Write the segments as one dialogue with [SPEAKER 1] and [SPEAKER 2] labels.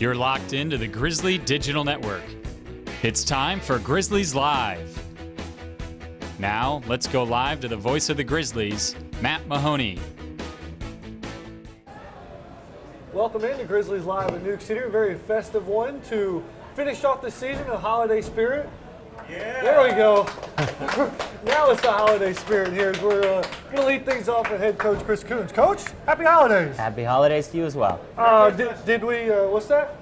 [SPEAKER 1] You're locked into the Grizzly Digital Network. It's time for Grizzlies Live. Now, let's go live to the voice of the Grizzlies, Matt Mahoney.
[SPEAKER 2] Welcome into Grizzlies Live in Newk City, a very festive one to finish off the season in a holiday spirit. Yeah. There we go. Now it's the holiday spirit here as we're going to lead things off with head coach Chris Kouns. Coach, happy holidays.
[SPEAKER 3] Happy holidays to you as well.
[SPEAKER 2] Did we, what's that?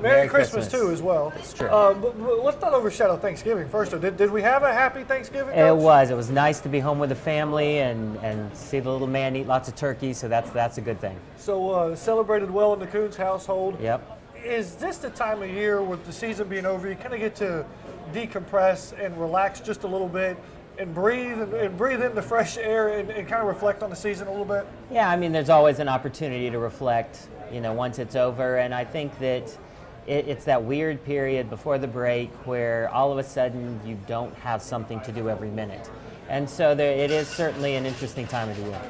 [SPEAKER 2] Merry Christmas too as well.
[SPEAKER 3] That's true.
[SPEAKER 2] But let's not overshadow Thanksgiving first. Did we have a happy Thanksgiving, Coach?
[SPEAKER 3] It was nice to be home with the family and see the little man eat lots of turkey, so that's a good thing.
[SPEAKER 2] So celebrated well in the Kouns household.
[SPEAKER 3] Yep.
[SPEAKER 2] Is this the time of year with the season being over, you kind of get to decompress and relax just a little bit and breathe in the fresh air and kind of reflect on the season a little bit?
[SPEAKER 3] Yeah, I mean, there's always an opportunity to reflect, once it's over, and I think that it's that weird period before the break where all of a sudden you don't have something to do every minute. And so it is certainly an interesting time of the year.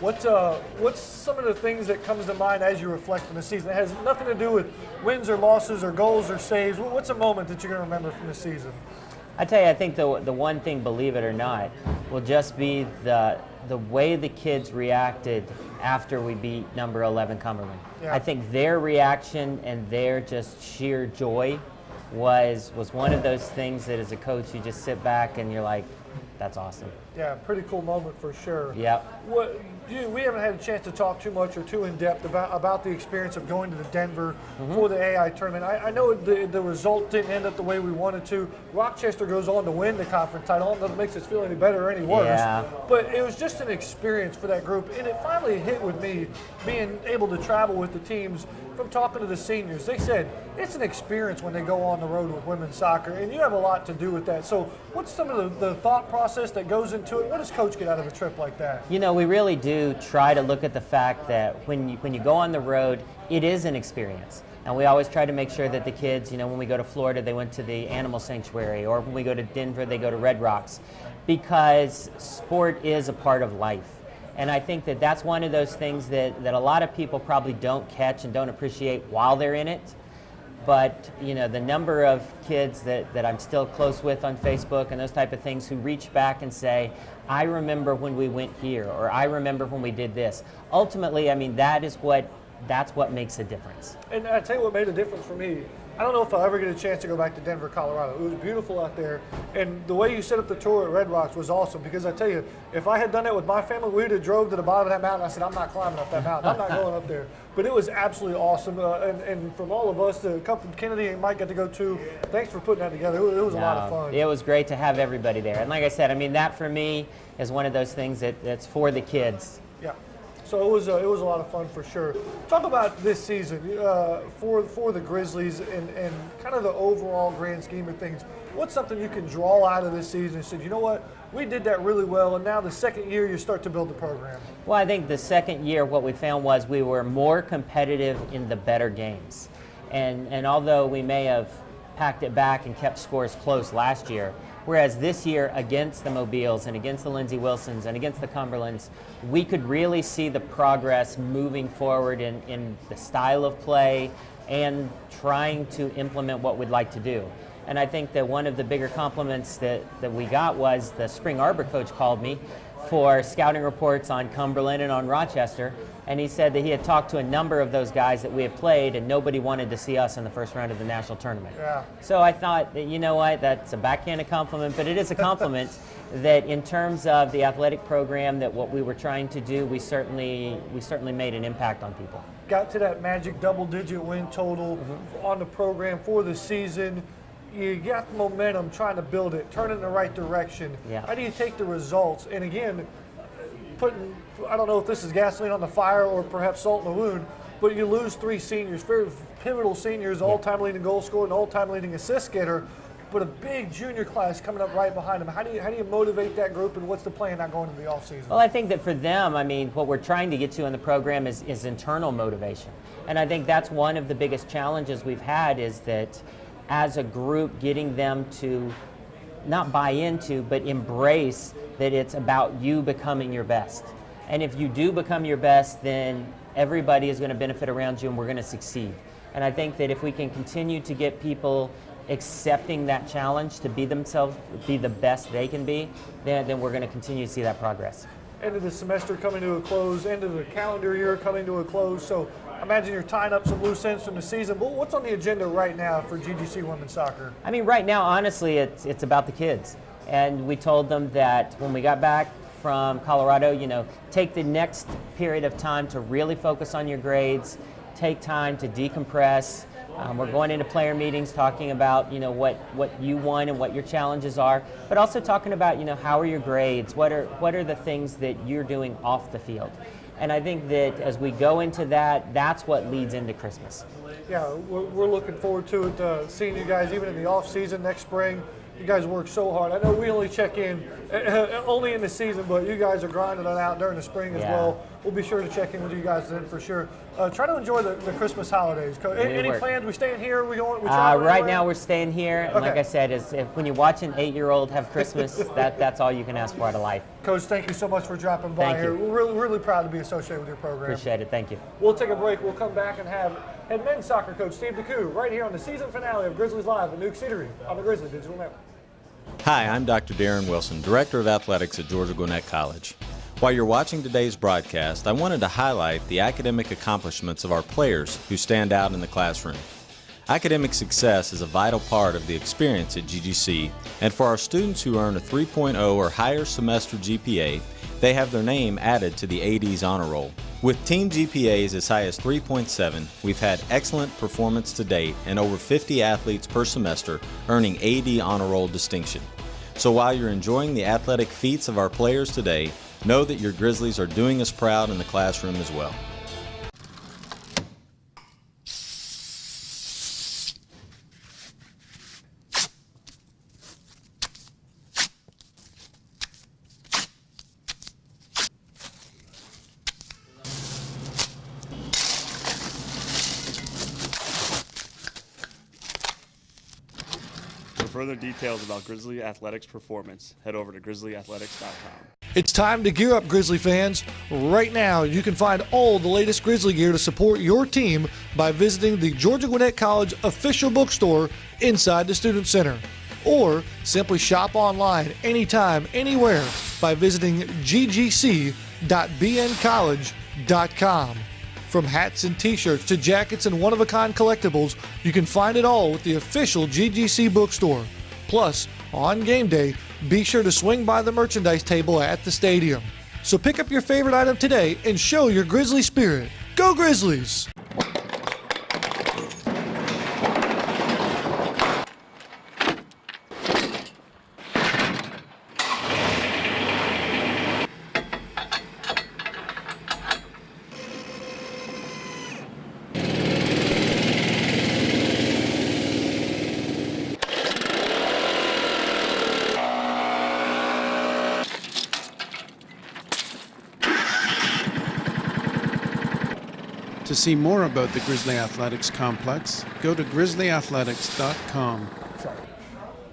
[SPEAKER 2] What's some of the things that comes to mind as you reflect on the season? It has nothing to do with wins or losses or goals or saves. What's a moment that you're going to remember from the season?
[SPEAKER 3] I tell you, I think the one thing, believe it or not, will just be the way the kids reacted after we beat number 11 Cumberland.
[SPEAKER 2] Yeah.
[SPEAKER 3] I think their reaction and their just sheer joy was one of those things that as a coach you just sit back and you're like, that's awesome.
[SPEAKER 2] Yeah, pretty cool moment for sure.
[SPEAKER 3] Yep.
[SPEAKER 2] We haven't had a chance to talk too much or too in depth about the experience of going to the Denver for the AI tournament. I know the result didn't end up the way we wanted to. Rochester goes on to win the conference title. I don't know if it makes us feel any better or any worse.
[SPEAKER 3] Yeah.
[SPEAKER 2] But it was just an experience for that group, and it finally hit with me being able to travel with the teams. From talking to the seniors, they said it's an experience when they go on the road with women's soccer, and you have a lot to do with that. So what's some of the thought process that goes into it? What does Coach get out of a trip like that?
[SPEAKER 3] We really do try to look at the fact that when you go on the road, it is an experience. And we always try to make sure that the kids, when we go to Florida, they went to the animal sanctuary, or when we go to Denver, they go to Red Rocks, because sport is a part of life. And I think that that's one of those things that a lot of people probably don't catch and don't appreciate while they're in it. But, the number of kids that I'm still close with on Facebook and those type of things who reach back and say, I remember when we went here, or I remember when we did this. Ultimately, I mean, that's what makes a difference.
[SPEAKER 2] And I tell you what made a difference for me. I don't know if I'll ever get a chance to go back to Denver, Colorado. It was beautiful out there. And the way you set up the tour at Red Rocks was awesome, because I tell you, if I had done that with my family, we would have drove to the bottom of that mountain. I said, I'm not climbing up that mountain. I'm not going up there. But it was absolutely awesome. And from all of us, a couple Kennedy and Mike got to go too. Thanks for putting that together. It was a lot of fun.
[SPEAKER 3] It was great to have everybody there. And like I said, I mean, that for me is one of those things that's for the kids.
[SPEAKER 2] Yeah. So it was a lot of fun for sure. Talk about this season for the Grizzlies and kind of the overall grand scheme of things. What's something you can draw out of this season and say, you know what, we did that really well, and now the second year you start to build the program?
[SPEAKER 3] Well, I think the second year what we found was we were more competitive in the better games. And although we may have packed it back and kept scores close last year, whereas this year, against the Mobiles and against the Lindsey Wilsons and against the Cumberlands, we could really see the progress moving forward in the style of play and trying to implement what we'd like to do. And I think that one of the bigger compliments that we got was the Spring Arbor coach called me for scouting reports on Cumberland and on Rochester, and he said that he had talked to a number of those guys that we had played, and nobody wanted to see us in the first round of the national tournament.
[SPEAKER 2] Yeah.
[SPEAKER 3] So I thought that, you know what, that's a backhanded compliment, but it is a compliment that in terms of the athletic program, that what we were trying to do, we certainly made an impact on people.
[SPEAKER 2] Got to that magic double-digit win total on the program for the season. You got momentum trying to build it, turn it in the right direction.
[SPEAKER 3] Yeah.
[SPEAKER 2] How do you take the results? And again, I don't know if this is gasoline on the fire or perhaps salt in the wound, but you lose three seniors, very pivotal seniors, all-time leading goal scorer and all-time leading assist getter, but a big junior class coming up right behind them. How do you motivate that group, and what's the plan now going into the offseason?
[SPEAKER 3] Well, I think that for them, I mean, what we're trying to get to in the program is internal motivation. And I think that's one of the biggest challenges we've had, is that as a group, getting them to not buy into, but embrace that it's about you becoming your best. And if you do become your best, then everybody is going to benefit around you and we're going to succeed. And I think that if we can continue to get people accepting that challenge to be themselves, be the best they can be, then we're going to continue to see that progress.
[SPEAKER 2] End of the semester coming to a close, end of the calendar year coming to a close. So I imagine you're tying up some loose ends from the season. But what's on the agenda right now for GGC women's soccer?
[SPEAKER 3] I mean, right now, honestly, it's about the kids. And we told them that when we got back from Colorado, take the next period of time to really focus on your grades, take time to decompress. We're going into player meetings talking about what you want and what your challenges are, but also talking about how are your grades, what are the things that you're doing off the field. And I think that as we go into that, that's what leads into Christmas.
[SPEAKER 2] Yeah, we're looking forward to it, seeing you guys even in the off season next spring. You guys work so hard. I know we only check in only in the season, but you guys are grinding it out during the spring as well. We'll be sure to check in with you guys then for sure. Try to enjoy the Christmas holidays. Any plans? We staying here? We trying
[SPEAKER 3] right now we're staying here. And like I said, when you watch an 8-year-old have Christmas, that's all you can ask for out of life.
[SPEAKER 2] Coach, thank you so much for dropping by here. We're really proud to be associated with your program.
[SPEAKER 3] Appreciate it. Thank you.
[SPEAKER 2] We'll take a break. We'll come back and have head men's soccer coach Steve DeCou right here on the season finale of Grizzlies Live at Newk Eatery on the Grizzly Digital Network.
[SPEAKER 4] Hi, I'm Dr. Darren Wilson, Director of Athletics at Georgia Gwinnett College. While you're watching today's broadcast, I wanted to highlight the academic accomplishments of our players who stand out in the classroom. Academic success is a vital part of the experience at GGC, and for our students who earn a 3.0 or higher semester GPA, they have their name added to the AD's honor roll. With team GPAs as high as 3.7, we've had excellent performance to date and over 50 athletes per semester earning AD honor roll distinction. So while you're enjoying the athletic feats of our players today, know that your Grizzlies are doing us proud in the classroom as well.
[SPEAKER 5] For further details about Grizzly Athletics performance, head over to grizzlyathletics.com.
[SPEAKER 2] It's time to gear up, Grizzly fans. Right now, you can find all the latest Grizzly gear to support your team by visiting the Georgia Gwinnett College official bookstore inside the Student Center. Or simply shop online anytime, anywhere by visiting ggc.bncollege.com. From hats and t-shirts to jackets and one-of-a-kind collectibles, you can find it all with the official GGC bookstore. Plus, on game day, be sure to swing by the merchandise table at the stadium. So pick up your favorite item today and show your Grizzly spirit. Go Grizzlies!
[SPEAKER 6] To see more about the Grizzly Athletics Complex, go to grizzlyathletics.com.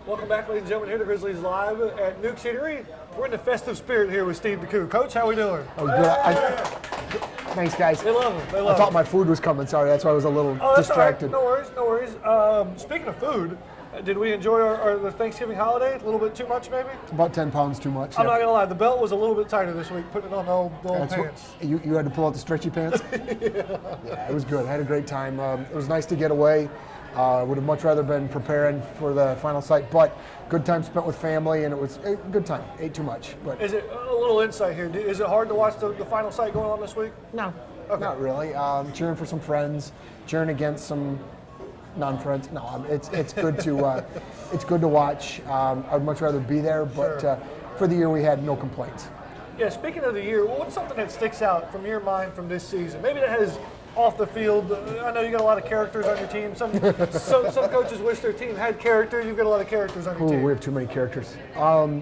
[SPEAKER 2] Welcome back, ladies and gentlemen, here to Grizzlies Live at Newk Eatery. We're in the festive spirit here with Steve DeCou. Coach, how we doing?
[SPEAKER 7] That was good. Thanks, guys.
[SPEAKER 2] They love it. They love
[SPEAKER 7] I thought
[SPEAKER 2] it.
[SPEAKER 7] my food was coming. Sorry, that's why I was a little
[SPEAKER 2] That's
[SPEAKER 7] distracted.
[SPEAKER 2] all right. No worries, no worries. Speaking of food, did we enjoy the Thanksgiving holiday? A little bit too much, maybe?
[SPEAKER 7] About 10 pounds too much.
[SPEAKER 2] I'm not going to lie. The belt was a little bit tighter this week, putting it on the old pants.
[SPEAKER 7] You had to pull out the stretchy pants? Yeah, it was good. I had a great time. It was nice to get away. Would have much rather been preparing for the final site, but good time spent with family, and it was a good time. Ate too much. But
[SPEAKER 2] Is it a little insight here? Is it hard to watch the final site going on this week?
[SPEAKER 7] No,
[SPEAKER 2] Okay.
[SPEAKER 7] not really. Cheering for some friends, cheering against some non-friends. No, it's good to it's good to watch. I'd much rather be there, but for the year we had no complaints.
[SPEAKER 2] Yeah. Speaking of the year, what's something that sticks out from your mind from this season? Maybe that has off the field. I know you got a lot of characters on your team. Some coaches wish their team had character. You've got a lot of characters on your team.
[SPEAKER 7] We have too many characters. A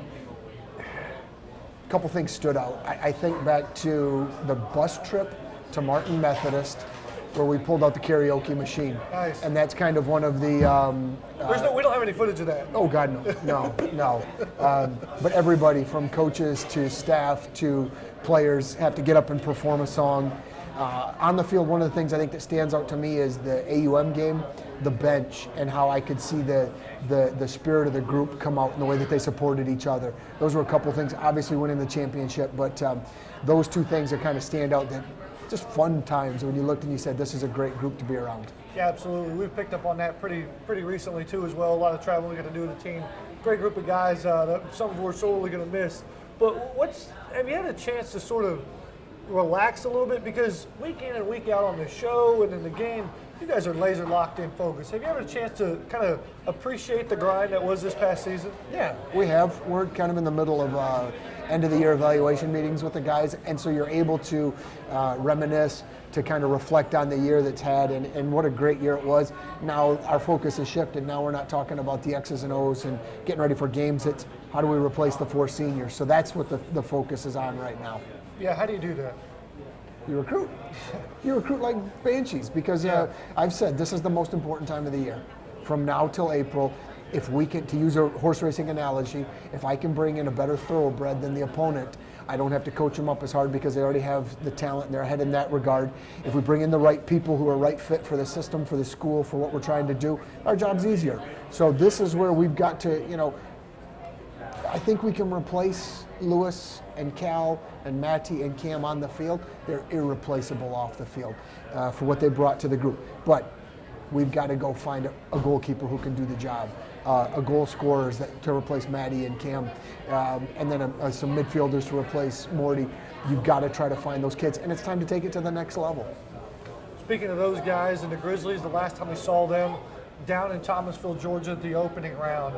[SPEAKER 7] couple things stood out. I think back to the bus trip to Martin Methodist, where we pulled out the karaoke machine.
[SPEAKER 2] Nice.
[SPEAKER 7] And that's kind of one of the.
[SPEAKER 2] We don't have any footage of that.
[SPEAKER 7] Oh God, no. But everybody from coaches to staff to players have to get up and perform a song. On the field, one of the things I think that stands out to me is the AUM game, the bench, and how I could see the spirit of the group come out in the way that they supported each other. Those were a couple things, obviously winning the championship, but those two things that kind of stand out, that just fun times when you looked and you said, this is a great group to be around.
[SPEAKER 2] Yeah, absolutely. We've picked up on that pretty recently too as well. A lot of travel we got to do with the team. Great group of guys that some of we're sorely going to miss. But have you had a chance to sort of relax a little bit? Because week in and week out on the show and in the game, you guys are laser locked in focus. Have you ever had a chance to kind of appreciate the grind that was this past season?
[SPEAKER 7] Yeah, we have. We're kind of in the middle of end of the year evaluation meetings with the guys, and so you're able to reminisce, to kind of reflect on the year that's had and what a great year it was. Now our focus has shifted. Now we're not talking about the X's and O's and getting ready for games. It's how do we replace the 4 seniors? So that's what the focus is on right now.
[SPEAKER 2] Yeah, how do you do that?
[SPEAKER 7] You recruit. You recruit like banshees, because I've said this is the most important time of the year. From now till April, if we can, to use a horse racing analogy, if I can bring in a better thoroughbred than the opponent, I don't have to coach them up as hard because they already have the talent and they're ahead in that regard. If we bring in the right people who are right fit for the system, for the school, for what we're trying to do, our job's easier. So this is where we've got to, I think we can replace Lewis and Cal and Matty and Cam on the field. They're irreplaceable off the field for what they brought to the group. But we've got to go find a goalkeeper who can do the job, a goal scorers to replace Matty and Cam, and then some midfielders to replace Morty. You've got to try to find those kids, and it's time to take it to the next level.
[SPEAKER 2] Speaking of those guys and the Grizzlies, the last time we saw them down in Thomasville, Georgia, at the opening round,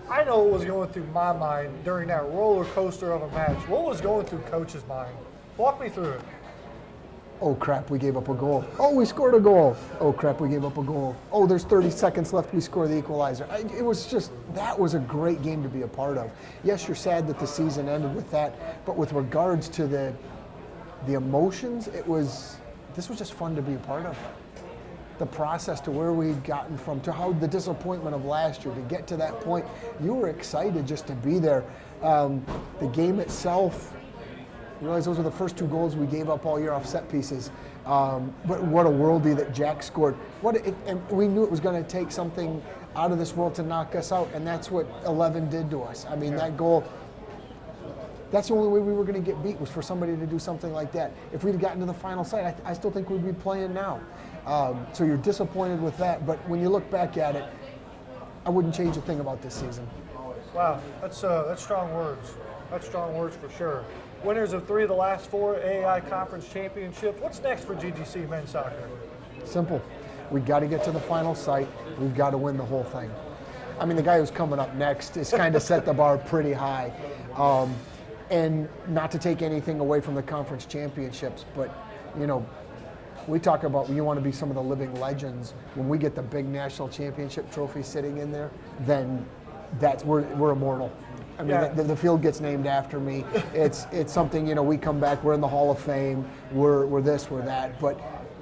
[SPEAKER 2] I know what was going through my mind during that roller coaster of a match. What was going through Coach's mind? Walk me through it.
[SPEAKER 7] Oh crap, we gave up a goal. Oh, we scored a goal. Oh crap, we gave up a goal. Oh, there's 30 seconds left, we score the equalizer. That was a great game to be a part of. Yes, you're sad that the season ended with that, but with regards to the emotions, this was just fun to be a part of. The process to where we'd gotten from, to how the disappointment of last year, to get to that point, you were excited just to be there. The game itself, you realize those were the first 2 goals we gave up all year off set pieces. But what a worldie that Jack scored. And we knew it was going to take something out of this world to knock us out, and that's what 11 did to us. I mean, that goal, that's the only way we were going to get beat, was for somebody to do something like that. If we'd gotten to the final sight, I still think we'd be playing now. So you're disappointed with that, but when you look back at it, I wouldn't change a thing about this season.
[SPEAKER 2] Wow, that's strong words. That's strong words for sure. Winners of 3 of the last 4 AAI Conference Championships. What's next for GGC men's soccer?
[SPEAKER 7] Simple. We've got to get to the final sight. We've got to win the whole thing. I mean, the guy who's coming up next has kind of set the bar pretty high. And not to take anything away from the conference championships, but, we talk about you want to be some of the living legends. When we get the big national championship trophy sitting in there, then we're immortal. I mean, the field gets named after me. It's something, we come back, we're in the Hall of Fame, we're this, we're that. But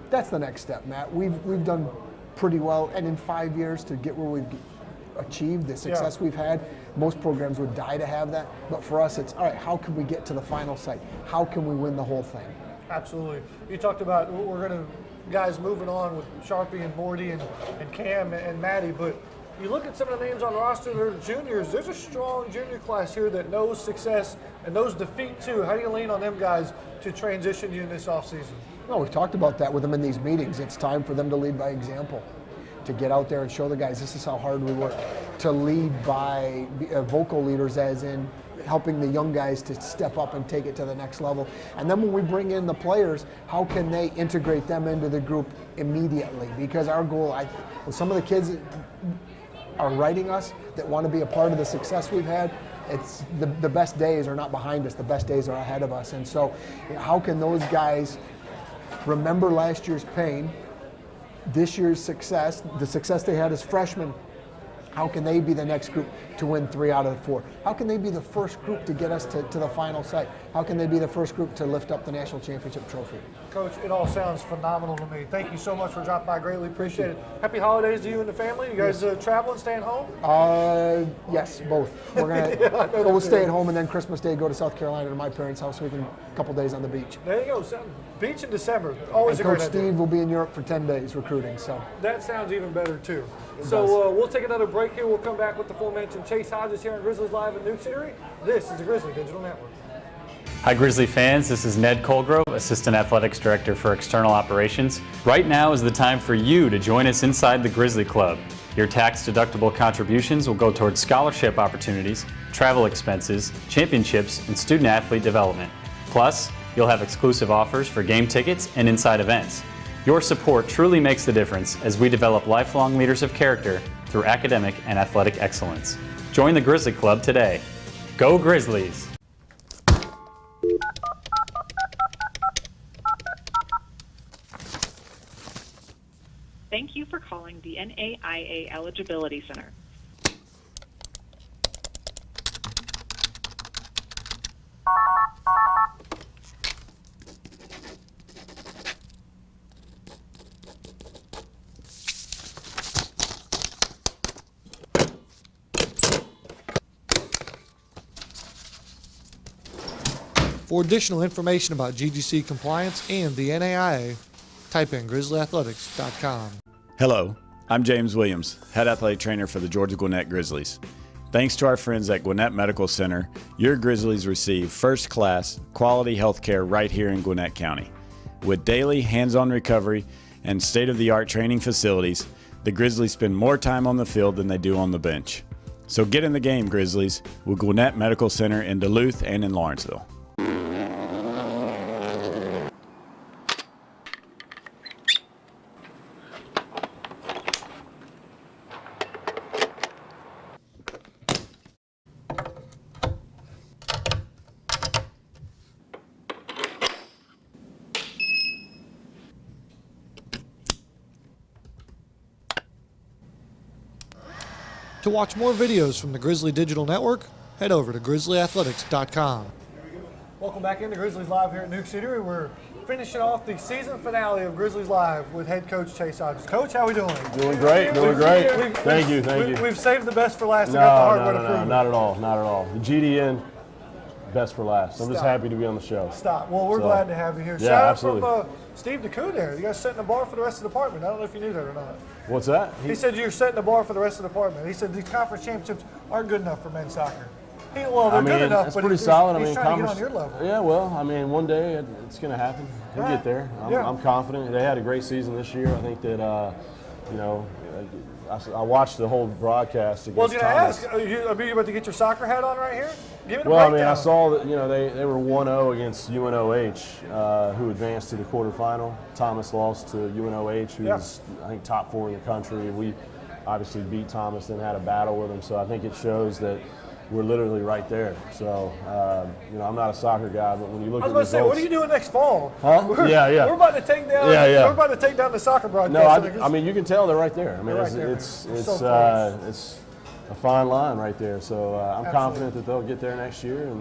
[SPEAKER 7] that's the next step, Matt. We've done pretty well, and in 5 years to get where we've achieved, the success we've had, most programs would die to have that. But for us, it's, all right, how can we get to the final site? How can we win the whole thing?
[SPEAKER 2] Absolutely. You talked about guys moving on with Sharpie and Morty and Cam and Matty, but you look at some of the names on the roster that are juniors. There's a strong junior class here that knows success and knows defeat too. How do you lean on them guys to transition you in this offseason?
[SPEAKER 7] No, we've talked about that with them in these meetings. It's time for them to lead by example, to get out there and show the guys this is how hard we work, to lead by vocal leaders, as in helping the young guys to step up and take it to the next level. And then when we bring in the players, how can they integrate them into the group immediately? Because our goal, with some of the kids that are writing us that want to be a part of the success we've had, it's the best days are not behind us, the best days are ahead of us. And so how can those guys remember last year's pain, this year's success, the success they had as freshmen, How can they be the next group to win 3 out of the 4? How can they be the first group to get us to the final site? How can they be the first group to lift up the national championship trophy?
[SPEAKER 2] Coach, it all sounds phenomenal to me. Thank you so much for dropping by. Greatly appreciate it. Happy holidays to you and the family. You guys traveling, staying home?
[SPEAKER 7] Yes, both. We're gonna we'll stay at home, and then Christmas Day go to South Carolina to my parents' house so we can a couple days on the beach.
[SPEAKER 2] There you go. Beach in December. Always
[SPEAKER 7] And
[SPEAKER 2] a great
[SPEAKER 7] Coach
[SPEAKER 2] idea.
[SPEAKER 7] Steve will be in Europe for 10 days recruiting. So
[SPEAKER 2] That sounds even better too. So we'll take another break here. We'll come back with the full mention. Chase Hodges here on Grizzlies Live at Newk Eatery. This is the Grizzly Digital Network.
[SPEAKER 1] Hi Grizzly fans, this is Ned Colgrove, Assistant Athletics Director for External Operations. Right now is the time for you to join us inside the Grizzly Club. Your tax-deductible contributions will go towards scholarship opportunities, travel expenses, championships, and student-athlete development. Plus, you'll have exclusive offers for game tickets and inside events. Your support truly makes the difference as we develop lifelong leaders of character through academic and athletic excellence. Join the Grizzly Club today. Go Grizzlies!
[SPEAKER 8] Thank you for calling the NAIA Eligibility Center.
[SPEAKER 2] For additional information about GGC compliance and the NAIA, type in grizzlyathletics.com.
[SPEAKER 9] Hello, I'm James Williams, Head Athletic Trainer for the Georgia Gwinnett Grizzlies. Thanks to our friends at Gwinnett Medical Center, your Grizzlies receive first-class, quality health care right here in Gwinnett County. With daily hands-on recovery and state-of-the-art training facilities, the Grizzlies spend more time on the field than they do on the bench. So get in the game, Grizzlies, with Gwinnett Medical Center in Duluth and in Lawrenceville.
[SPEAKER 2] To watch more videos from the Grizzly Digital Network, head over to grizzlyathletics.com. Welcome back into Grizzlies Live here at Newk Eatery. We're finishing off the season finale of Grizzlies Live with head coach Chase Hodges. Coach, how are we doing?
[SPEAKER 10] Doing great, doing great. Thank you.
[SPEAKER 2] We've saved the best for last and got the hardware to prove it.
[SPEAKER 10] Not at all. The GDN, best for last. I'm just happy to be on the show.
[SPEAKER 2] Stop. Well, we're glad to have you here.
[SPEAKER 10] Yeah,
[SPEAKER 2] Shout
[SPEAKER 10] absolutely.
[SPEAKER 2] out from Steve DeCou there. You guys setting the bar for the rest of the department. I don't know if you knew that or not.
[SPEAKER 10] What's that?
[SPEAKER 2] He said you're setting the bar for the rest of the department. He said these conference championships aren't good enough for men's soccer. They're good enough,
[SPEAKER 10] it's
[SPEAKER 2] but
[SPEAKER 10] pretty solid.
[SPEAKER 2] He's trying to get on your level.
[SPEAKER 10] Yeah, well, one day it's going to happen. He'll get there. I'm confident. They had a great season this year. I think that, I watched the whole broadcast against
[SPEAKER 2] Well, I was going to
[SPEAKER 10] Thomas.
[SPEAKER 2] ask, are you about to get your soccer hat on right here? Give it a
[SPEAKER 10] Well,
[SPEAKER 2] breakdown.
[SPEAKER 10] I saw that, they were 1-0 against UNOH, who advanced to the quarterfinal. Thomas lost to UNOH, who's, I think, top 4 in the country. We obviously beat Thomas and had a battle with him, so I think it shows that we're literally right there. So, I'm not a soccer guy, but when you look
[SPEAKER 2] I was
[SPEAKER 10] at
[SPEAKER 2] about to say,
[SPEAKER 10] results,
[SPEAKER 2] what are you doing next fall?
[SPEAKER 10] Huh?
[SPEAKER 2] We're about to take down. We're about to take down the soccer broadcast.
[SPEAKER 10] No, you can tell they're right there. I mean,
[SPEAKER 2] They're right there,
[SPEAKER 10] it's a fine line right there. So I'm confident that they'll get there next year,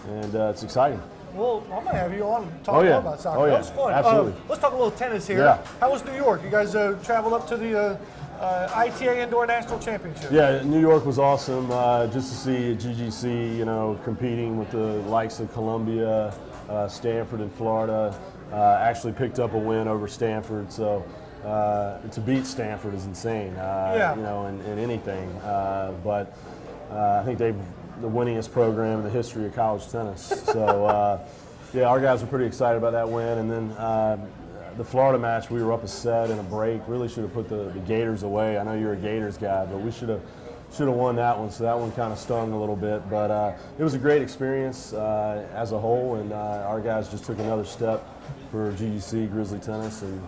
[SPEAKER 10] and it's exciting.
[SPEAKER 2] Well, I'm going to have you on and talk more about soccer. That was fun.
[SPEAKER 10] Absolutely.
[SPEAKER 2] Let's talk a little tennis here.
[SPEAKER 10] Yeah.
[SPEAKER 2] How was New York? You guys traveled up to the ITA Indoor National Championship.
[SPEAKER 10] Yeah, New York was awesome. Just to see GGC, competing with the likes of Columbia, Stanford, and Florida. Actually picked up a win over Stanford. So to beat Stanford is insane. In anything. But I think they've the winningest program in the history of college tennis. So our guys were pretty excited about that win. And then the Florida match, we were up a set in a break. Really should have put the Gators away. I know you're a Gators guy, but we should have won that one. So that one kind of stung a little bit. But it was a great experience as a whole, and our guys just took another step for GGC Grizzly Tennis, and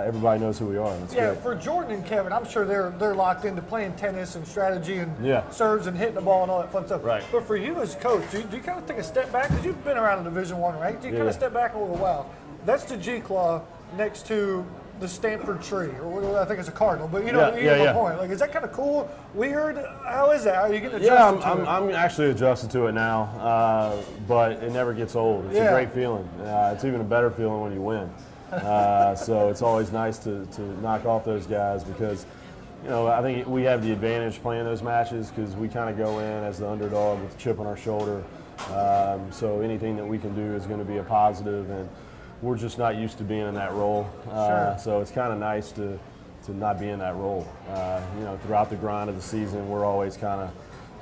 [SPEAKER 10] everybody knows who we are. That's great.
[SPEAKER 2] For Jordan and Kevin, I'm sure they're locked into playing tennis and strategy and serves and hitting the ball and all that fun stuff.
[SPEAKER 10] Right.
[SPEAKER 2] But for you as coach, do you kind of take a step back? Because you've been around in Division I, right? Do you kind of step back a little while? That's the G Claw next to the Stanford tree, or I think it's a cardinal, but you know my point. Like, is that kind of cool, weird? How is that? Are you getting adjusted to it?
[SPEAKER 10] I'm actually adjusted to it now, but it never gets old. It's a great feeling. It's even a better feeling when you win. So it's always nice to knock off those guys because, you know, I think we have the advantage playing those matches because we kind of go in as the underdog with a chip on our shoulder. So anything that we can do is going to be a positive, and we're just not used to being in that role. So it's kind of nice to not be in that role. You know, throughout the grind of the season, we're always kind of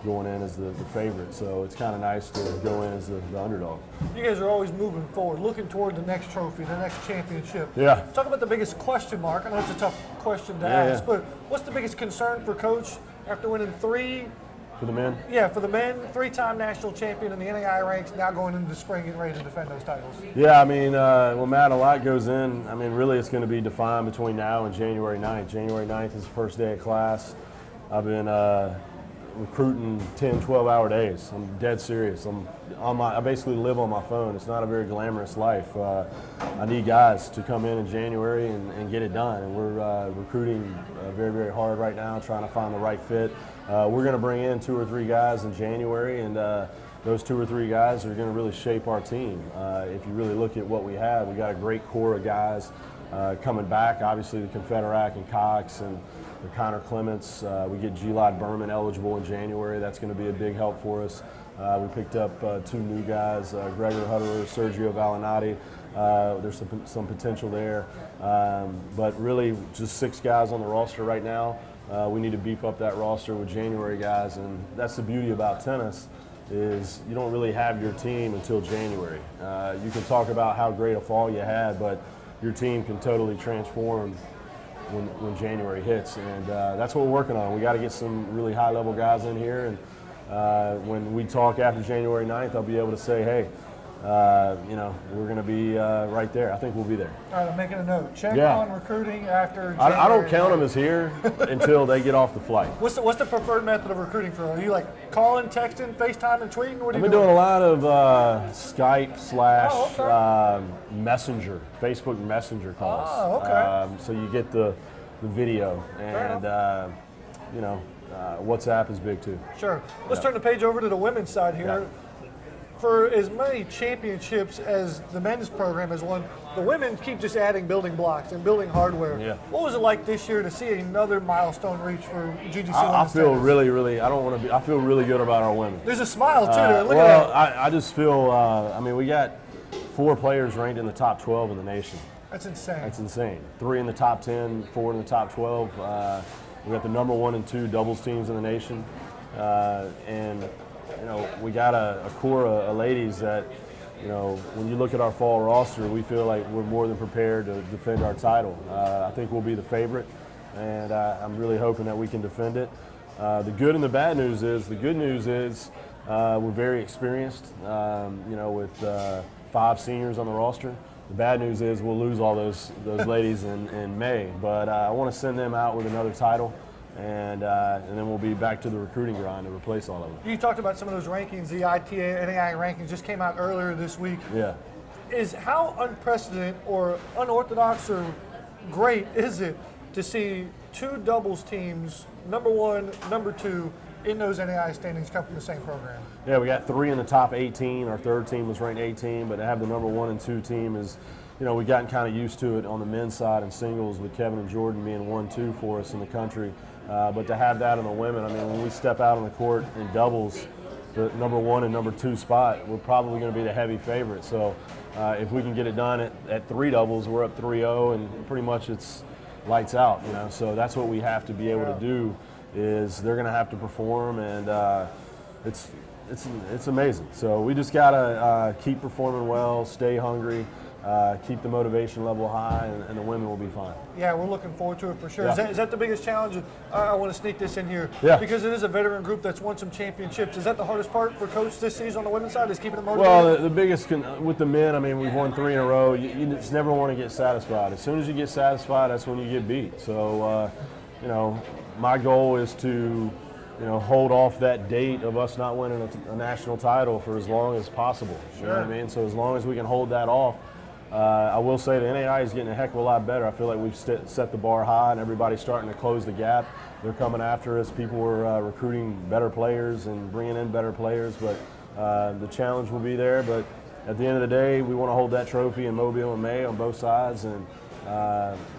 [SPEAKER 10] going in as the favorite. So it's kind of nice to go in as the underdog.
[SPEAKER 2] You guys are always moving forward, looking toward the next trophy, the next championship.
[SPEAKER 10] Yeah.
[SPEAKER 2] Talk about the biggest question mark. I know it's a tough question to ask, but what's the biggest concern for Coach after winning 3?
[SPEAKER 10] For the men?
[SPEAKER 2] Yeah, for the men, 3-time national champion in the NAI ranks, now going into the spring getting ready to defend those titles.
[SPEAKER 10] Yeah, I mean, well, Matt, a lot goes in. I mean, really it's going to be defined between now and January 9th. January 9th is the first day of class. I've been recruiting 10, 12-hour days. I'm dead serious. I basically live on my phone. It's not a very glamorous life. I need guys to come in January and get it done. And we're recruiting very, very hard right now, trying to find the right fit. We're going to bring in 2 or 3 guys in January, and those 2 or 3 guys are going to really shape our team. If you really look at what we have, we got a great core of guys coming back. Obviously, the Confederac and Cox and the Connor Clements. We get G-Lod Berman eligible in January. That's going to be a big help for us. We picked up 2 new guys, Gregor Hutterer, Sergio Valinati. There's some potential there. But really, just 6 guys on the roster right now. We need to beef up that roster with January guys, and that's the beauty about tennis is you don't really have your team until January. You can talk about how great a fall you had, but your team can totally transform when January hits, and that's what we're working on. We got to get some really high-level guys in here, and when we talk after January 9th, I'll be able to say, hey, you know, we're going to be right there. I think we'll be there.
[SPEAKER 2] All right, I'm making a note. Check on recruiting after January.
[SPEAKER 10] I don't count them as here until they get off the flight.
[SPEAKER 2] What's the preferred method of recruiting for? Are you like calling, texting, FaceTime, and tweeting? What are
[SPEAKER 10] I've
[SPEAKER 2] you
[SPEAKER 10] been doing a lot of Skype / Messenger, Facebook Messenger calls.
[SPEAKER 2] Oh, okay.
[SPEAKER 10] So you get the video, and you know, WhatsApp is big too.
[SPEAKER 2] Sure. Let's turn the page over to the women's side here.
[SPEAKER 10] Yeah.
[SPEAKER 2] For as many championships as the men's program has won, the women keep just adding building blocks and building hardware.
[SPEAKER 10] Yeah.
[SPEAKER 2] What was it like this year to see another milestone reach for GGC?
[SPEAKER 10] I feel really, I feel really good about our women.
[SPEAKER 2] There's a smile too there. Look at that.
[SPEAKER 10] I just feel, I mean, we got 4 players ranked in the top 12 in the nation.
[SPEAKER 2] That's insane.
[SPEAKER 10] That's insane. 3 in the top 10, 4 in the top 12. We got the number 1 and 2 doubles teams in the nation, and you know, we got a core of ladies that, you know, when you look at our fall roster, we feel like we're more than prepared to defend our title. I think we'll be the favorite, and I'm really hoping that we can defend it. The good and the bad news is, the good news is we're very experienced, you know, with 5 seniors on the roster. The bad news is we'll lose all those ladies in May, but I want to send them out with another title. And then we'll be back to the recruiting grind to replace all of them. You
[SPEAKER 2] talked about some of those rankings. The ITA NAI rankings just came out earlier this week.
[SPEAKER 10] Yeah.
[SPEAKER 2] Is how unprecedented or unorthodox or great is it to see 2 doubles teams, number 1, number 2, in those NAI standings come from the same program?
[SPEAKER 10] Yeah, we got 3 in the top 18. Our 3rd team was ranked 18, but to have the number 1 and 2 team is, you know, we've gotten kind of used to it on the men's side in singles with Kevin and Jordan being 1-2 for us in the country. But to have that in the women, I mean, when we step out on the court in doubles, the number 1 and number 2 spot, we're probably going to be the heavy favorite. So if we can get it done at 3 doubles, we're up 3-0, and pretty much it's lights out, you know. So that's what we have to be able to do, is they're going to have to perform, and it's amazing. So we just got to keep performing well, stay hungry, keep the motivation level high, and the women will be fine.
[SPEAKER 2] Yeah, we're looking forward to it for sure.
[SPEAKER 10] Yeah.
[SPEAKER 2] Is that the biggest challenge? I want to sneak this in here.
[SPEAKER 10] Yeah.
[SPEAKER 2] Because it is a veteran group that's won some championships. Is that the hardest part for Coach this season on the women's side, is keeping them motivated?
[SPEAKER 10] Well, the biggest, with the men, I mean, we've won 3 in a row. You just never want to get satisfied. As soon as you get satisfied, that's when you get beat. So, you know, my goal is to, you know, hold off that date of us not winning a national title for as long as possible. You know what I mean? So as long as we can hold that off, I will say the NAI is getting a heck of a lot better. I feel like we've set the bar high and everybody's starting to close the gap. They're coming after us. People are recruiting better players and bringing in better players, but the challenge will be there. But at the end of the day, we want to hold that trophy in Mobile and May on both sides, and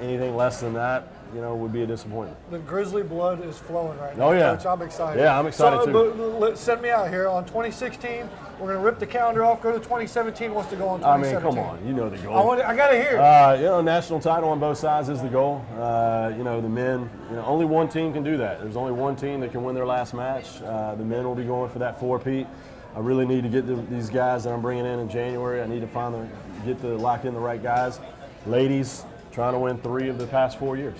[SPEAKER 10] anything less than that, would be a disappointment.
[SPEAKER 2] The Grizzly blood is flowing right now.
[SPEAKER 10] Oh, yeah.
[SPEAKER 2] Coach, I'm excited.
[SPEAKER 10] Yeah, I'm excited too.
[SPEAKER 2] But send me out here on 2016. We're going to rip the calendar off, go to 2017. What's the goal in 2017?
[SPEAKER 10] I mean, come on. You know the goal.
[SPEAKER 2] I got to hear it.
[SPEAKER 10] National title on both sides is the goal. The men, only one team can do that. There's only one team that can win their last match. The men will be going for that four-peat. I really need to get these guys that I'm bringing in January. I need to lock in the right guys. Ladies, trying to win 3 of the past 4 years.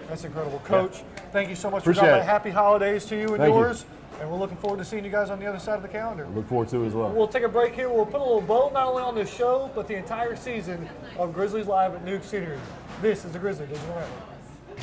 [SPEAKER 2] That's incredible. Coach, thank you so much
[SPEAKER 10] Appreciate
[SPEAKER 2] for dropping
[SPEAKER 10] it.
[SPEAKER 2] by. Happy holidays to you and
[SPEAKER 10] Thank
[SPEAKER 2] yours. And we're looking forward to seeing you guys on the other side of the calendar.
[SPEAKER 10] Look forward to it as well.
[SPEAKER 2] We'll take a break here. We'll put a little bow not only on this show, but the entire season of Grizzlies Live at Newk Eatery. This is the Grizzly Digital Network.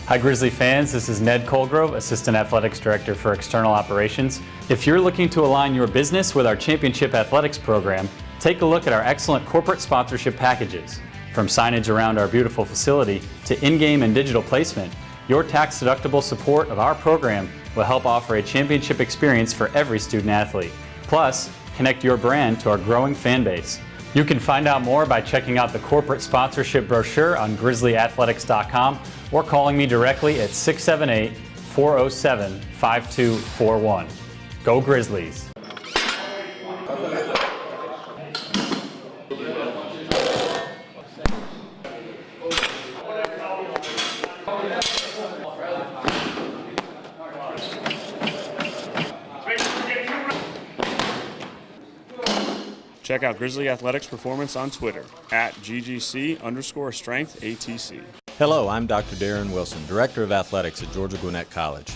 [SPEAKER 1] Hi Grizzly fans, this is Ned Colgrove, Assistant Athletics Director for External Operations. If you're looking to align your business with our Championship Athletics program, take a look at our excellent corporate sponsorship packages. From signage around our beautiful facility to in-game and digital placement, your tax-deductible support of our program will help offer a championship experience for every student athlete. Plus, connect your brand to our growing fan base. You can find out more by checking out the corporate sponsorship brochure on grizzlyathletics.com or calling me directly at 678-407-5241. Go Grizzlies!
[SPEAKER 5] Check out Grizzly Athletics Performance on Twitter at @GGC_strength_ATC.
[SPEAKER 4] Hello, I'm Dr. Darren Wilson, Director of Athletics at Georgia Gwinnett College.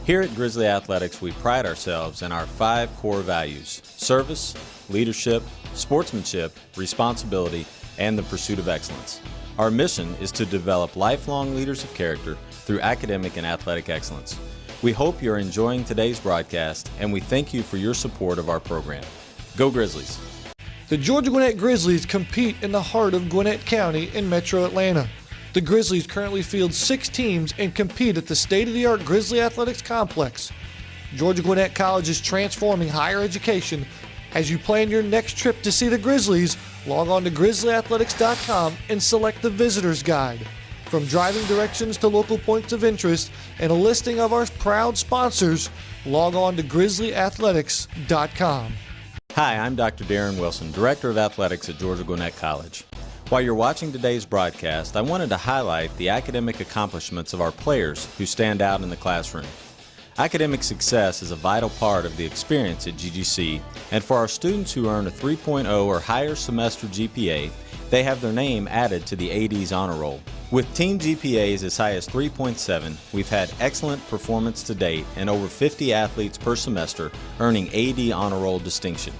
[SPEAKER 4] Here at Grizzly Athletics, we pride ourselves in our 5 core values: service, leadership, sportsmanship, responsibility, and the pursuit of excellence. Our mission is to develop lifelong leaders of character through academic and athletic excellence. We hope you're enjoying today's broadcast, and we thank you for your support of our program. Go Grizzlies!
[SPEAKER 2] The Georgia Gwinnett Grizzlies compete in the heart of Gwinnett County in Metro Atlanta. The Grizzlies currently field 6 teams and compete at the state-of-the-art Grizzly Athletics Complex. Georgia Gwinnett College is transforming higher education. As you plan your next trip to see the Grizzlies, log on to grizzlyathletics.com and select the Visitor's Guide. From driving directions to local points of interest and a listing of our proud sponsors, log on to grizzlyathletics.com.
[SPEAKER 4] Hi, I'm Dr. Darren Wilson, Director of Athletics at Georgia Gwinnett College. While you're watching today's broadcast, I wanted to highlight the academic accomplishments of our players who stand out in the classroom. Academic success is a vital part of the experience at GGC, and for our students who earn a 3.0 or higher semester GPA, they have their name added to the AD's honor roll. With team GPAs as high as 3.7, we've had excellent performance to date and over 50 athletes per semester earning AD honor roll distinction.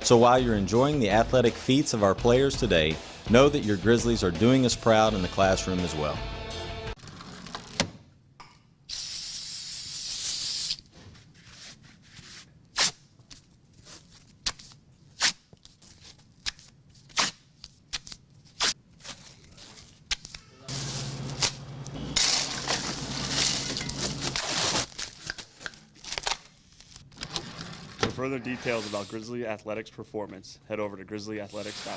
[SPEAKER 4] So while you're enjoying the athletic feats of our players today, know that your Grizzlies are doing us proud in the classroom as well.
[SPEAKER 5] For further details about Grizzly Athletics Performance, head over to grizzlyathletics.com.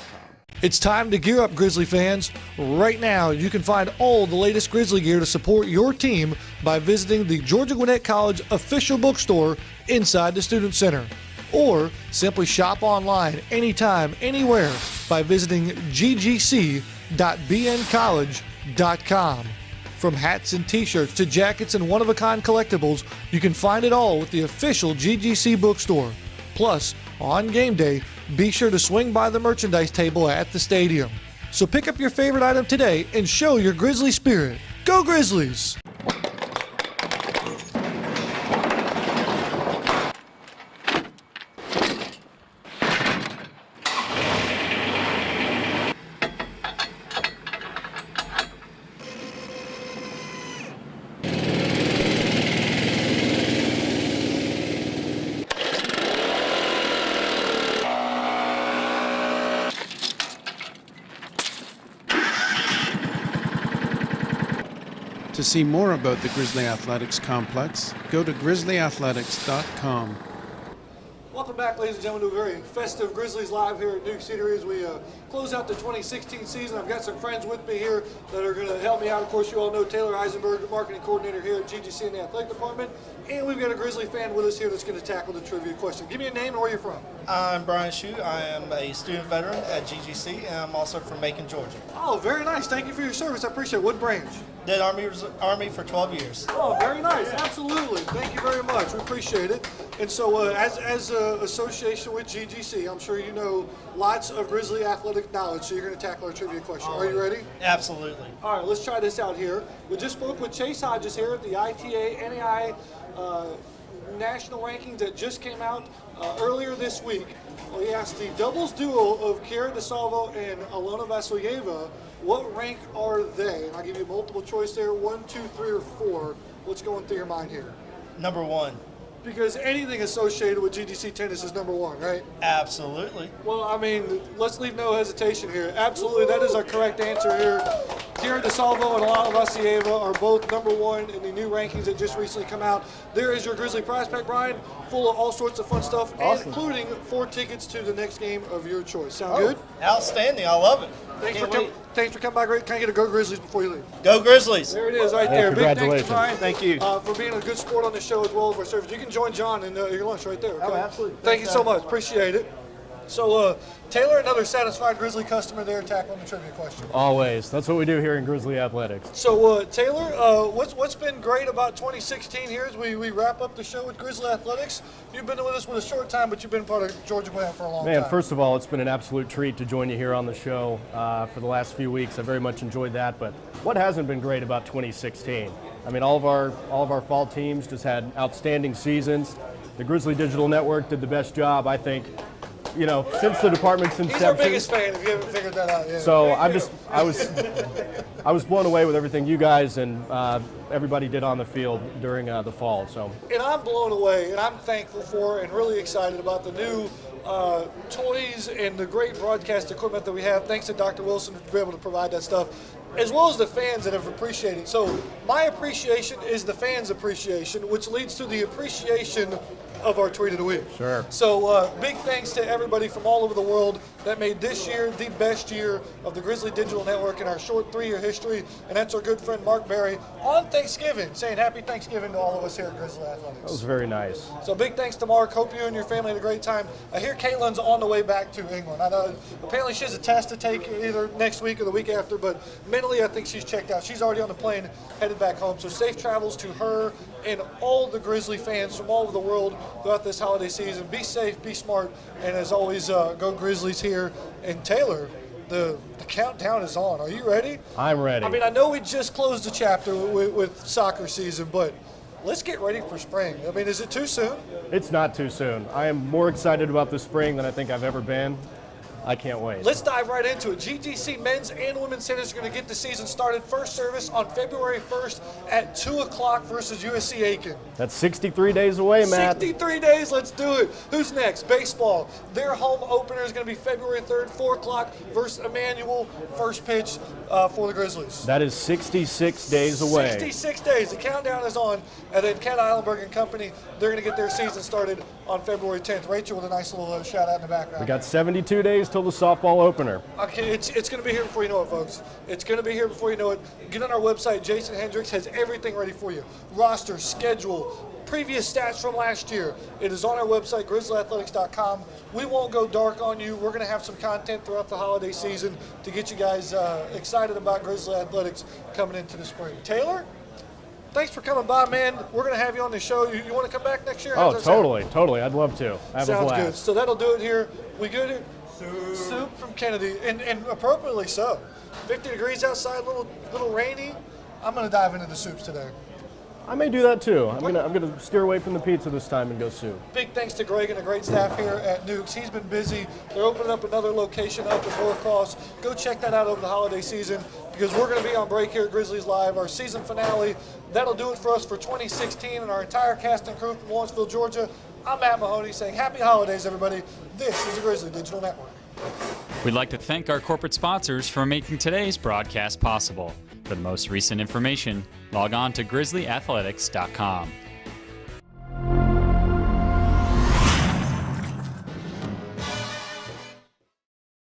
[SPEAKER 2] It's time to gear up, Grizzly fans. Right now, you can find all the latest Grizzly gear to support your team by visiting the Georgia Gwinnett College official bookstore inside the Student Center. Or simply shop online anytime, anywhere by visiting ggc.bncollege.com. From hats and t-shirts to jackets and one-of-a-kind collectibles, you can find it all with the official GGC bookstore. Plus, on game day, be sure to swing by the merchandise table at the stadium. So pick up your favorite item today and show your Grizzly spirit. Go Grizzlies!
[SPEAKER 6] To see more about the Grizzly Athletics complex, go to grizzlyathletics.com.
[SPEAKER 2] Welcome back, ladies and gentlemen, to a very festive Grizzlies Live here at Newk Eatery as we close out the 2016 season. I've got some friends with me here that are going to help me out. Of course, you all know Taylor Eisenberg, marketing coordinator here at GGC in the athletic department. And we've got a Grizzly fan with us here that's going to tackle the trivia question. Give me a name and where you're from.
[SPEAKER 11] I'm Brian Shue. I am a student veteran at GGC, and I'm also from Macon, Georgia.
[SPEAKER 2] Oh, very nice. Thank you for your service. I appreciate it. What branch?
[SPEAKER 11] Did Army for 12 years.
[SPEAKER 2] Oh, very nice. Absolutely. Thank you very much. We appreciate it. And so as an association with GGC, I'm sure you know lots of Grizzly athletic knowledge, so you're going to tackle our trivia question. Are you ready?
[SPEAKER 11] Absolutely.
[SPEAKER 2] All right, let's try this out here. We just spoke with Chase Hodges here at the ITA NAI national rankings that just came out earlier this week. We asked the doubles duo of Kiera DeSalvo and Alona Vasilyeva, what rank are they? And I'll give you multiple choice there, 1, 2, 3, or 4. What's going through your mind here?
[SPEAKER 11] Number 1.
[SPEAKER 2] Because anything associated with GGC tennis is number 1, right?
[SPEAKER 11] Absolutely.
[SPEAKER 2] Well, I mean, let's leave no hesitation here. Absolutely, that is our correct answer here. Kiera DeSalvo and Alana Vasilyeva are both number 1 in the new rankings that just recently come out. There is your Grizzly prize pack, Brian, full of all sorts of fun stuff,
[SPEAKER 11] Awesome.
[SPEAKER 2] including 4 tickets to the next game of your choice. Sound good?
[SPEAKER 11] Outstanding. I love it.
[SPEAKER 2] Thanks for coming by. Great. Can I get a Go Grizzlies before you leave?
[SPEAKER 11] Go Grizzlies.
[SPEAKER 2] There it is right there. Big thanks to Brian.
[SPEAKER 11] Thank you.
[SPEAKER 2] For being a good sport on the show as well as our service. You can join John in your lunch right there. Okay?
[SPEAKER 11] Oh, absolutely.
[SPEAKER 2] Thank you so much. Appreciate it. So, Taylor, another satisfied Grizzly customer there tackling the trivia question.
[SPEAKER 12] Always. That's what we do here in Grizzly Athletics.
[SPEAKER 2] So, Taylor, what's been great about 2016 here as we wrap up the show with Grizzly Athletics? You've been with us for a short time, but you've been part of Georgia Gwinnett for a long time.
[SPEAKER 12] Man, first of all, it's been an absolute treat to join you here on the show for the last few weeks. I very much enjoyed that. But what hasn't been great about 2016? I mean, all of our fall teams just had outstanding seasons. The Grizzly Digital Network did the best job, I think, you know, since the department's inception.
[SPEAKER 2] He's our biggest fan, if you haven't figured that out yet.
[SPEAKER 12] So I was blown away with everything you guys and everybody did on the field during the fall. So.
[SPEAKER 2] And I'm blown away, and I'm thankful for and really excited about the new toys and the great broadcast equipment that we have. Thanks to Dr. Wilson to be able to provide that stuff, as well as the fans that have appreciated it. So my appreciation is the fans' appreciation, which leads to the appreciation of our Tweet of the Week.
[SPEAKER 12] Sure.
[SPEAKER 2] So big thanks to everybody from all over the world that made this year the best year of the Grizzly Digital Network in our short 3-year history, and that's our good friend Mark Berry on Thanksgiving, saying happy Thanksgiving to all of us here at Grizzly Athletics.
[SPEAKER 12] That was very nice.
[SPEAKER 2] So big thanks to Mark. Hope you and your family had a great time. I hear Caitlin's on the way back to England. I know apparently she has a test to take either next week or the week after, but mentally I think she's checked out. She's already on the plane headed back home. So safe travels to her and all the Grizzly fans from all over the world throughout this holiday season. Be safe, be smart, and as always, go Grizzlies here. And Taylor, the countdown is on. Are you ready?
[SPEAKER 12] I'm ready.
[SPEAKER 2] I mean, I know we just closed the chapter with soccer season, but let's get ready for spring. I mean, is it too soon?
[SPEAKER 12] It's not too soon. I am more excited about the spring than I think I've ever been. I can't wait.
[SPEAKER 2] Let's dive right into it. GGC men's and women's tennis are going to get the season started. First service on February 1st at 2 o'clock versus USC Aiken.
[SPEAKER 12] That's 63 days away, Matt.
[SPEAKER 2] 63 days, let's do it. Who's next? Baseball. Their home opener is going to be February 3rd, 4 o'clock versus Emmanuel. First pitch for the Grizzlies.
[SPEAKER 12] That is 66 days away.
[SPEAKER 2] 66 days. The countdown is on. And then Ken Eilenberg and company, they're going to get their season started on February 10th. Rachel with a nice little shout out in the background.
[SPEAKER 12] We got 72 days till the softball opener.
[SPEAKER 2] Okay, it's going to be here before you know it, folks. It's going to be here before you know it. Get on our website. Jason Hendricks has everything ready for you. Roster, schedule, previous stats from last year. It is on our website, grizzlyathletics.com. We won't go dark on you. We're going to have some content throughout the holiday season to get you guys excited about Grizzly Athletics coming into the spring. Taylor, thanks for coming by, man. We're going to have you on the show. You want to come back next year?
[SPEAKER 12] Oh, totally. I'd love to. Have a
[SPEAKER 2] Sounds
[SPEAKER 12] blast.
[SPEAKER 2] good. So that'll do it here. We good here? Soup from Kennedy, and appropriately so. 50 degrees outside, little rainy. I'm going to dive into the soups today.
[SPEAKER 12] I may do that too. I'm gonna steer away from the pizza this time and go soup.
[SPEAKER 2] Big thanks to Greg and the great staff here at Newk's. He's been busy. They're opening up another location up in Norcross. Go check that out over the holiday season because we're going to be on break here at Grizzlies Live, our season finale. That'll do it for us for 2016 and our entire cast and crew from Lawrenceville, Georgia. I'm Matt Mahoney saying happy holidays, everybody. This is the Grizzly Digital Network.
[SPEAKER 1] We'd like to thank our corporate sponsors for making today's broadcast possible. For the most recent information, log on to grizzlyathletics.com.